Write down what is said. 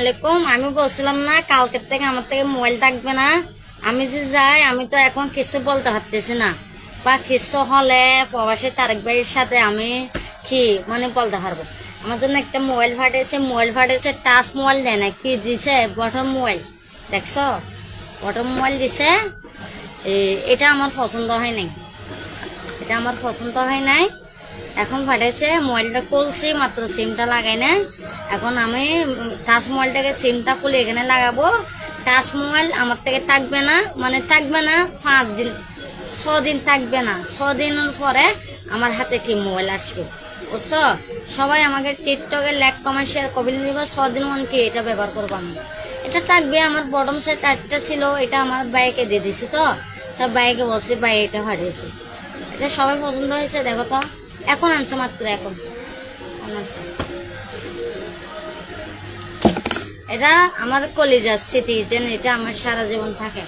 আলাইকুম। আমি বলছিলাম না কালকের থেকে আমার থেকে মোবাইল থাকবে না। আমি যে যাই, আমি তো এখন কিছু বলতে পারতেছি না, বা কিছু হলে প্রবাসী তারেক ভাইয়ের সাথে আমি কি বলতে পারবো। আমার জন্য একটা মোবাইল ফাটেছে, টাচ মোবাইল দেয় না, কি দিছে বটম মোবাইল, দেখছো বটম মোবাইল দিছে। এটা আমার পছন্দ হয় নাই, এটা আমার পছন্দ হয় নাই। এখন পাঠাইছে, মোবাইলটা খুলছি মাত্র, সিমটা লাগাই না। এখন আমি টাচ মোবাইলটাকে সিমটা খুলে এখানে লাগাবো। টাচ মোবাইল আমার থেকে থাকবে না, থাকবে না 5 দিন 6 দিন থাকবে না। 6 দিনের পরে আমার হাতে কি মোবাইল আসবে, বুঝছো? সবাই আমাকে টিকটকে লাইক কমেন্ট শেয়ার কবিল দিব। 6 দিন কি এটা ব্যবহার করবো আমি। এটা থাকবে। আমার বটম সেট একটা ছিল, এটা আমার বাইকে দিয়ে দিছি। তো তা বাইকে বসে বাই এটা হারিয়েছি। এটা সবাই পছন্দ হয়েছে, দেখো তো। এখন আনছে মাত্র, এখন আনছে। এটা আমার কলিজার স্মৃতি, যেন এটা আমার সারা জীবন থাকে।